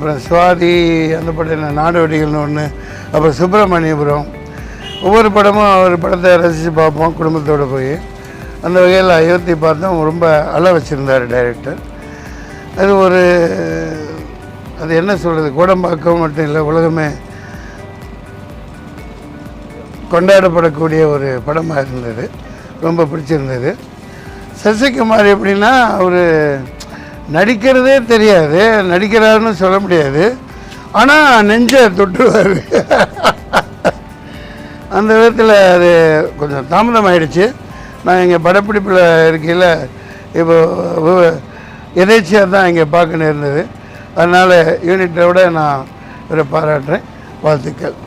அப்புறம் சுவாதி அந்த படம் நாடோடிகள்னு ஒன்று, அப்புறம் சுப்பிரமணியபுரம். ஒவ்வொரு படமும் அவர் படத்தை ரசித்து பார்ப்போம் குடும்பத்தோடு போய். அந்த வகையில் அயோத்தி பார்த்தோம். ரொம்ப அழ வச்சுருந்தார் டைரக்டர். அது என்ன சொல்கிறது, கோடம்பாக்கம் மட்டும் இல்லை, உலகமே கொண்டாடப்படக்கூடிய ஒரு படமாக இருந்தது. ரொம்ப பிடிச்சிருந்தது. சசிகுமார் எப்படின்னா, அவர் நடிக்கிறதே தெரியாது, நடிக்கிறாருன்னு சொல்ல முடியாது, ஆனால் நெஞ்சை தொட்டுருவார். அந்த விதத்தில் அது கொஞ்சம் தாமதம் ஆகிடுச்சு. நான் இங்கே படப்பிடிப்பில் இருக்கையில் இப்போ எதேச்சியாக தான் இங்கே பார்க்க நேர்ந்தது. அதனால் யூனிட்டோட நான் இவரை பாராட்டுறேன். வாழ்த்துக்கள்.